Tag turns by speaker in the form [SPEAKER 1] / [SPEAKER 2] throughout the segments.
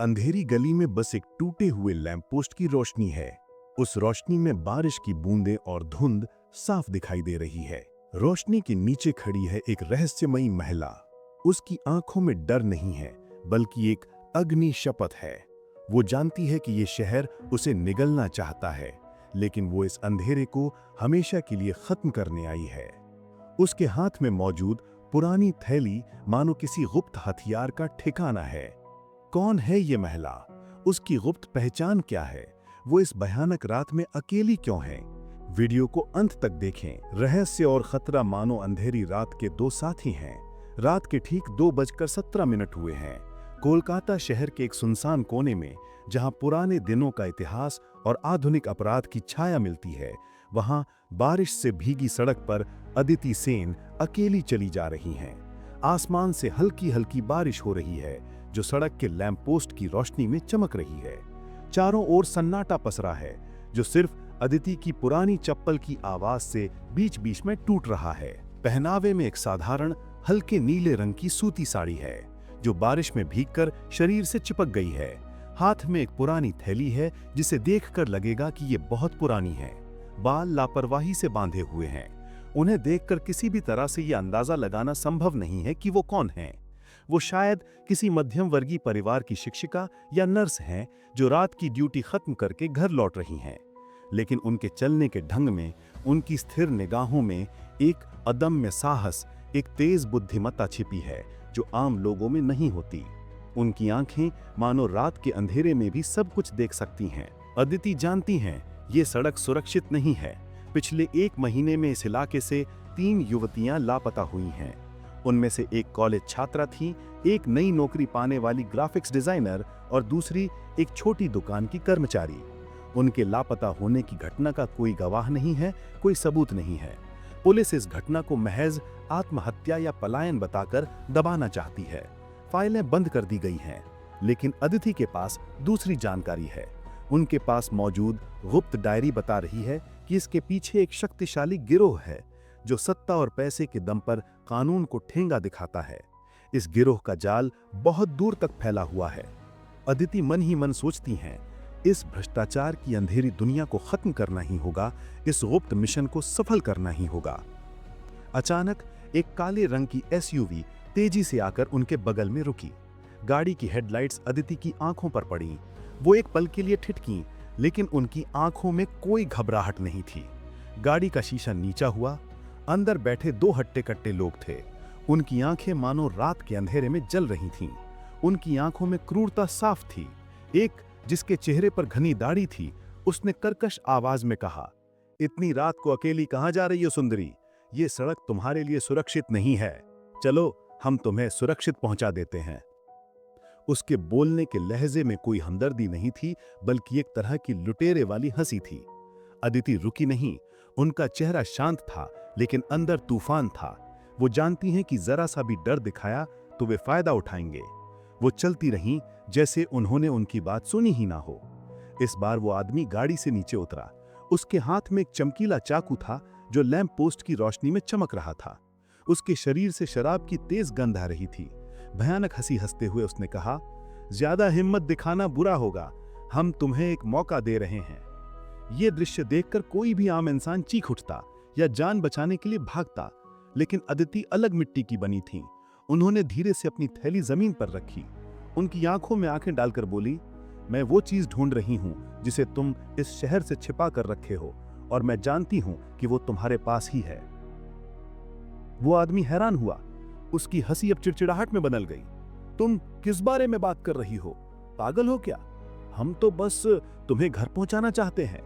[SPEAKER 1] अंधेरी गली में बस एक टूटे हुए लैंप पोस्ट की रोशनी है। उस रोशनी में बारिश की बूंदें और धुंध साफ दिखाई दे रही है। रोशनी के नीचे खड़ी है एक रहस्यमयी महिला। उसकी आंखों में डर नहीं है, बल्कि एक अग्नि शपथ है। वो जानती है कि ये शहर उसे निगलना चाहता है, लेकिन वो इस अंधेरे को हमेशा के लिए खत्म करने आई है। उसके हाथ में मौजूद पुरानी थैली मानो किसी गुप्त हथियार का ठिकाना है। कौन है ये महिला? उसकी गुप्त पहचान क्या है? वो इस भयानक रात में अकेली क्यों है? वीडियो को अंत तक देखें। रहस्य और खतरा मानो अंधेरी रात के दो साथी हैं। रात के ठीक 2:17 हुए हैं। कोलकाता शहर के एक सुनसान कोने में, जहां पुराने दिनों का इतिहास और आधुनिक अपराध की छाया मिलती है, वहां बारिश से भीगी सड़क पर अदिति सेन अकेली चली जा रही हैं। आसमान से हल्की हल्की बारिश हो रही है, जो सड़क के लैंप पोस्ट की रोशनी में चमक रही है। चारों ओर सन्नाटा पसरा है, जो सिर्फ अदिति की पुरानी चप्पल की आवाज से बीच बीच में टूट रहा है। पहनावे में एक साधारण हल्के नीले रंग की सूती साड़ी है, जो बारिश में भीगकर शरीर से चिपक गई है। हाथ में एक पुरानी थैली है, जिसे देखकर लगेगा कि ये बहुत पुरानी है। बाल लापरवाही से बांधे हुए हैं। उन्हें देखकर किसी भी तरह से यह अंदाजा लगाना संभव नहीं है कि वो कौन हैं। वो शायद किसी मध्यम वर्गीय परिवार की शिक्षिका या नर्स हैं, जो रात की ड्यूटी खत्म करके घर लौट रही हैं। लेकिन उनके चलने के ढंग में, उनकी स्थिर निगाहों में एक अदम्य साहस, एक तेज बुद्धिमत्ता छिपी है, जो आम लोगों में नहीं होती। उनकी आंखें मानो रात के अंधेरे में भी सब कुछ देख सकती हैं। अदिति जानती हैं, ये सड़क सुरक्षित नहीं है। पिछले 1 महीने में इस इलाके से 3 युवतियां लापता हुई हैं। उनमें से एक कॉलेज छात्रा थी, एक नई नौकरी पाने वाली ग्राफिक्स डिजाइनर और दूसरी एक छोटी दुकान की कर्मचारी। उनके लापता होने की घटना का कोई गवाह नहीं है, कोई सबूत नहीं है। पुलिस इस घटना को महज आत्महत्या या पलायन बताकर दबाना चाहती है। फाइलें बंद कर दी गई हैं, लेकिन अदिति के पास दूसरी जानकारी है। उनके पास मौजूद गुप्त डायरी बता रही है कि इसके पीछे एक शक्तिशाली गिरोह है, जो सत्ता और पैसे के दम पर कानून को ठेंगा दिखाता है। इस गिरोह का जाल बहुत दूर तक फैला हुआ है। अदिति मन ही मन सोचती हैं, इस भ्रष्टाचार की अंधेरी दुनिया को खत्म करना ही होगा, इस गुप्त मिशन को सफल करना ही होगा। अचानक एक काले रंग की एसयूवी तेजी से आकर उनके बगल में रुकी। गाड़ी की हेडलाइट्स अदिति की आंखों पर पड़ी। वो एक पल के लिए ठिठकीं, लेकिन उनकी आंखों में कोई घबराहट नहीं थी। गाड़ी का शीशा नीचा हुआ। अंदर बैठे 2 हट्टे-कट्टे लोग थे। उनकी आंखें मानो रात के अंधेरे में जल रही थीं। उनकी आंखों में क्रूरता साफ थी। एक, जिसके चेहरे पर घनी दाढ़ी थी, उसने कर्कश आवाज में कहा, इतनी रात को अकेली कहां जा रही हो सुंदरी? ये सड़क तुम्हारे लिए सुरक्षित नहीं है। चलो, हम तुम्हें सुरक्षित पहुंचा देते हैं। उसके बोलने के लहजे में कोई हमदर्दी नहीं थी, बल्कि एक तरह की लुटेरे वाली हंसी थी। अदिति रुकी नहीं। उनका चेहरा शांत था, लेकिन अंदर तूफान था। वो जानती हैं कि जरा सा भी डर दिखाया तो वे फायदा उठाएंगे। वो चलती रहीं, जैसे उन्होंने उनकी बात सुनी ही ना हो। इस बार वो आदमी गाड़ी से नीचे उतरा। उसके हाथ में एक चमकीला चाकू था, जो लैंप पोस्ट की रोशनी में चमक रहा था। उसके शरीर से शराब की तेज गंध आ रही थी। भयानक हंसी हंसते हुए उसने कहा, ज्यादा हिम्मत दिखाना बुरा होगा। हम तुम्हें एक मौका दे रहे हैं। ये दृश्य देखकर कोई भी आम इंसान चीख उठता या जान बचाने के लिए भागता, लेकिन अदिति अलग मिट्टी की बनी थीं। उन्होंने धीरे से अपनी थैली जमीन पर रखी। उनकी आंखों में आंखें डालकर बोली, मैं वो चीज ढूंढ रही हूं जिसे तुम इस शहर से छिपा कर रखे हो, और मैं जानती हूं कि वो तुम्हारे पास ही है। वो आदमी हैरान हुआ। उसकी हंसी अब चिड़चिड़ाहट में बदल गई। तुम किस बारे में बात कर रही हो? पागल हो क्या? हम तो बस तुम्हें घर पहुंचाना चाहते हैं।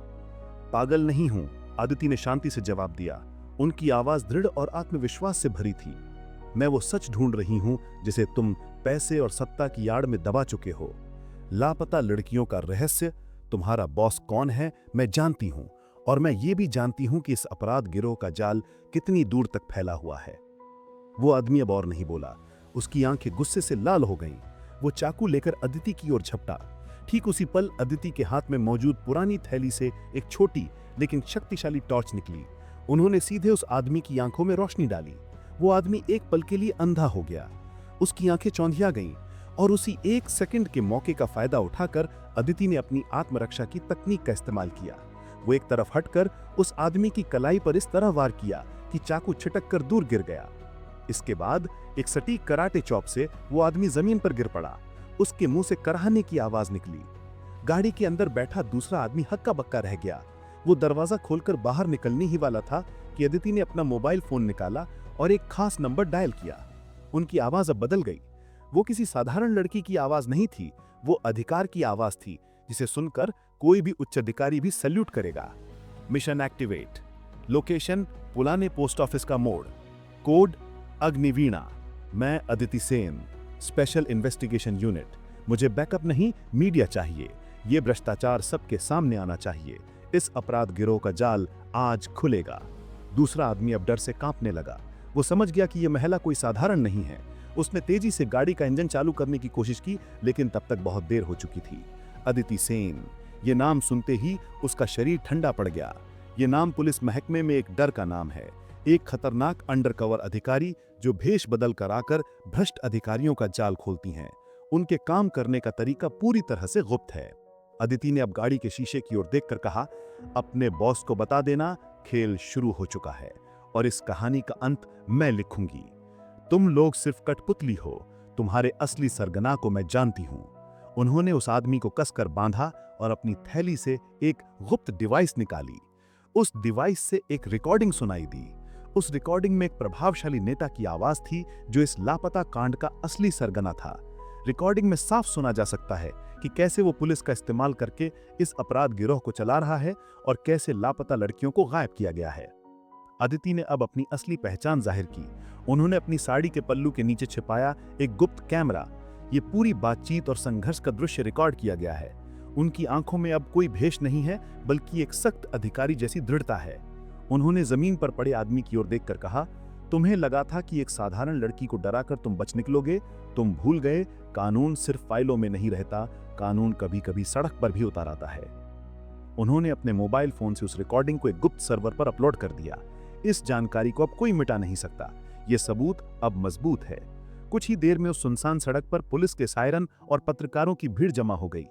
[SPEAKER 1] पागल नहीं हूं, अदिति ने शांति से जवाब दिया। उनकी आवाज दृढ़ और आत्मविश्वास से भरी थी। मैं वो सच ढूंढ रही हूं जिसे तुम पैसे और सत्ता की आड़ में दबा चुके हो। लापता लड़कियों का रहस्य, तुम्हारा बॉस कौन है, मैं जानती हूं, और मैं ये भी जानती हूं कि इस अपराध गिरोह का जाल कितनी दूर तक फैला हुआ है। वो आदमी अब और नहीं बोला। उसकी आंखें गुस्से से लाल हो गईं। वो चाकू लेकर अदिति की ओर झपटा। ठीक उसी पल अदिति के हाथ में मौजूद पुरानी थैली से एक छोटी लेकिन शक्तिशाली टॉर्च निकली। उन्होंने सीधे उस आदमी की आंखों में रोशनी डाली। वो आदमी एक पल के लिए अंधा हो गया। उसकी आंखें चौंधिया गईं। और उसी एक सेकंड के मौके का फायदा उठाकर अदिति ने अपनी आत्मरक्षा की तकनीक का इस्तेमाल किया। वो एक तरफ हटकर उस आदमी की कलाई पर इस तरह वार किया कि चाकू छिटक कर दूर गिर गया। इसके बाद एक सटीक कराटे चॉप से वो आदमी जमीन पर गिर पड़ा। उसके मुंह से कराहने की आवाज निकली। गाड़ी के अंदर बैठा दूसरा आदमी हक्का बक्का रह गया। वो दरवाजा खोलकर बाहर निकलने ही वाला था कि अदिति ने अपना मोबाइल फोन निकाला और एक खास नंबर डायल किया। उनकी आवाज अब बदल गई। वो किसी साधारण लड़की की आवाज नहीं थी, वो अधिकार की आवाज थी जिसे सुनकर कोई भी उच्च अधिकारी भी सैल्यूट करेगा। Mission activate. लोकेशन पुराने पोस्ट ऑफिस का मोड़। कोड अग्निवीणा। मैं Aditi Sen, special investigation unit. मुझे बैकअप नहीं, मीडिया चाहिए। ये भ्रष्टाचार सबके सामने आना चाहिए। इस अपराध गिरोह का जाल आज खुलेगा। दूसरा आदमी अब डर से कांपने लगा। वो समझ गया कि यह महिला कोई साधारण नहीं है। उसने तेजी से गाड़ी का इंजन चालू करने की कोशिश की, लेकिन तब तक बहुत देर हो चुकी थी। अदिति सेन, ये नाम सुनते ही उसका शरीर ठंडा पड़ गया। ये नाम पुलिस महकमे में एक डर का नाम है, एक खतरनाक अंडरकवर अधिकारी जो भेष बदल कर आकर भ्रष्ट अधिकारियों का जाल खोलती हैं। उनके काम करने का तरीका पूरी तरह से गुप्त है। अदिति ने अब गाड़ी के शीशे की ओर देखकर कहा, अपने बॉस को बता देना, खेल शुरू हो चुका है और इस कहानी का अंत मैं लिखूंगी। तुम लोग सिर्फ कठपुतली हो, तुम्हारे असली सरगना को मैं जानती हूं। उन्होंने उस आदमी को कसकर बांधा और अपनी थैली से एक गुप्त डिवाइस निकाली। उस डिवाइस से एक रिकॉर्डिंग सुनाई दी। उस रिकॉर्डिंग में एक प्रभावशाली नेता की आवाज थी जो इस लापता कांड का असली सरगना था। रिकॉर्डिंग में साफ सुना जा सकता है कि कैसे वो पुलिस का इस्तेमाल करके इस अपराध गिरोह को चला रहा है और कैसे लापता लड़कियों को गायब किया गया है। अदिति ने अब अपनी असली पहचान जाहिर की। उन्होंने अपनी साड़ी के पल्लू के नीचे छिपाया एक गुप्त कैमरा। ये पूरी बातचीत और संघर्ष का दृश्य रिकॉर्ड किया गया है। उनकी आंखों में अब कोई भेष नहीं है, बल्कि एक सख्त अधिकारी जैसी दृढ़ता है। उन्होंने जमीन पर पड़े आदमी की ओर देखकर कहा, तुम्हें लगा था कि एक साधारण लड़की को डराकर तुम बच निकलोगे। तुम भूल गए, कानून सिर्फ फाइलों में नहीं रहता, कानून कभी कभी सड़क पर भी उतर आता है। उन्होंने अपने मोबाइल फोन से उस रिकॉर्डिंग को एक गुप्त सर्वर पर अपलोड कर दिया। इस जानकारी को अब कोई मिटा नहीं सकता। यह सबूत अब मजबूत है। कुछ ही देर में उस सुनसान सड़क पर पुलिस के सायरन और पत्रकारों की भीड़ जमा हो गई।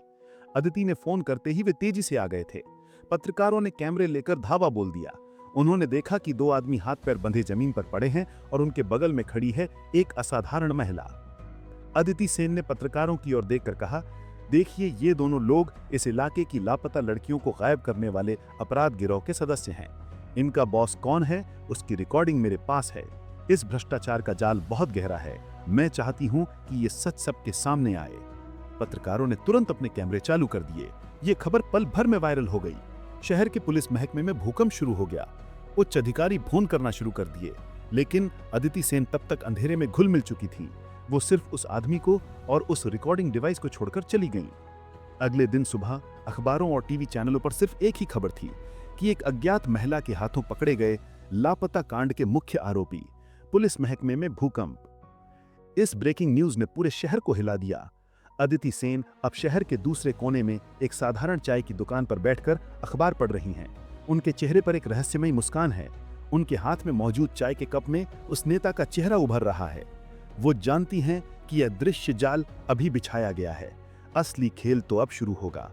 [SPEAKER 1] अदिति ने फोन करते ही वे तेजी से आ गए थे। पत्रकारों ने कैमरे लेकर धावा बोल दिया। उन्होंने देखा कि दो आदमी हाथ पैर बंधे जमीन पर पड़े हैं और उनके बगल में खड़ी है एक असाधारण महिला। अदिति सेन ने पत्रकारों की ओर देखकर कहा, देखिए, ये दोनों लोग इस इलाके की लापता लड़कियों को गायब करने वाले अपराध गिरोह के सदस्य हैं। इनका बॉस कौन है, उसकी रिकॉर्डिंग मेरे पास है। इस भ्रष्टाचार का जाल बहुत गहरा है। मैं चाहती हूं कि ये सच सबके सामने आए। पत्रकारों ने तुरंत अपने कैमरे चालू कर दिए। ये खबर पल भर में वायरल हो गई। शहर के पुलिस महकमे में भूकंप शुरू हो गया। उच्च अधिकारी फोन करना शुरू कर दिए, लेकिन अदिति सेन तब तक अंधेरे में घुल मिल चुकी थी। वो सिर्फ उस आदमी को और उस रिकॉर्डिंग डिवाइस को छोड़कर चली गईं। अगले दिन सुबह अखबारों और टीवी चैनलों पर सिर्फ एक ही खबर थी कि एक अज्ञात महिला के हाथों पकड़े गए लापता कांड के मुख्य आरोपी। पुलिस महकमे में भूकंप। इस ब्रेकिंग न्यूज ने पूरे शहर को हिला दिया। अदिति सेन अब शहर के दूसरे कोने में एक साधारण चाय की दुकान पर बैठकर अखबार पढ़ रही हैं। उनके चेहरे पर एक रहस्यमयी मुस्कान है। उनके हाथ में मौजूद चाय के कप में उस नेता का चेहरा उभर रहा है। वो जानती हैं कि यह दृश्य जाल अभी बिछाया गया है, असली खेल तो अब शुरू होगा।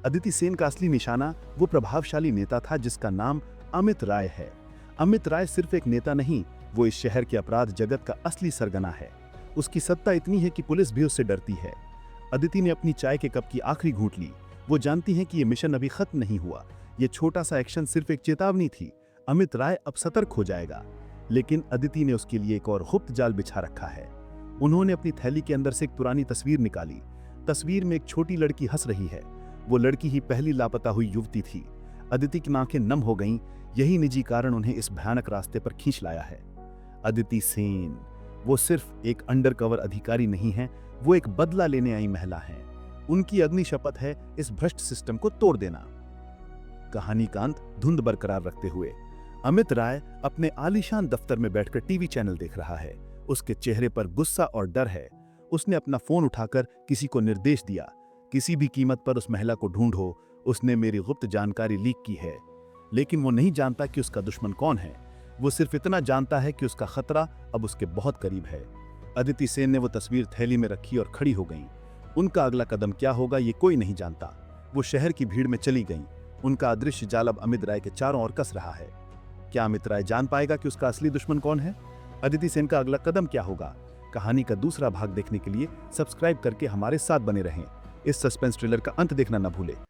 [SPEAKER 1] अदिति सेन का असली निशाना वो प्रभावशाली नेता था जिसका नाम अमित राय है। अमित राय सिर्फ एक नेता नहीं, वो इस शहर के अपराध जगत का असली सरगना है। उसकी सत्ता इतनी है कि पुलिस भी उससे डरती है। अदिति ने अपनी चाय के कप की आखिरी घूंट ली। वो जानती हैं कि यह मिशन अभी खत्म नहीं हुआ। यह छोटा सा एक्शन सिर्फ एक चेतावनी थी। अमित राय अब सतर्क हो जाएगा, लेकिन अदिति ने उसके लिए एक और गुप्त जाल बिछा रखा है। उन्होंने अपनी थैली के अंदर से एक पुरानी तस्वीर निकाली। तस्वीर में एक छोटी लड़की हंस रही है। वो लड़की ही पहली लापता हुई युवती थी। अदिति की आंखें नम हो गईं। यही निजी कारण उन्हें इस भयानक रास्ते पर खींच लाया है। अदिति सेन वो सिर्फ एक अंडरकवर अधिकारी नहीं है, वो एक बदला लेने आई महिला है। उनकी अग्नि शपथ है इस भ्रष्ट सिस्टम को तोड़ देना। कहानी का अंत धुंध बरकरार रखते हुए अमित राय अपने आलीशान दफ्तर में बैठकर टीवी चैनल देख रहा है। उसके चेहरे पर गुस्सा और डर है। उसने अपना फोन उठाकर किसी को निर्देश दिया, किसी भी कीमत पर उस महिला को ढूंढो। उसने मेरी गुप्त जानकारी लीक की है। लेकिन वो नहीं जानता कि उसका दुश्मन कौन है। वो सिर्फ इतना जानता है कि उसका खतरा अब उसके बहुत करीब है।
[SPEAKER 2] अदिति सेन ने वो तस्वीर थैली में रखी और खड़ी हो गईं। उनका अगला कदम क्या होगा ये कोई नहीं जानता। वो शहर की भीड़ में चली गईं। उनका अदृश्य जाल अब अमित राय के चारों ओर कस रहा है। क्या अमित राय जान पाएगा कि उसका असली दुश्मन कौन है? अदिति सेन का अगला कदम क्या होगा? कहानी का दूसरा भाग देखने के लिए सब्सक्राइब करके हमारे साथ बने रहें। इस सस्पेंस थ्रिलर का अंत देखना न भूलें।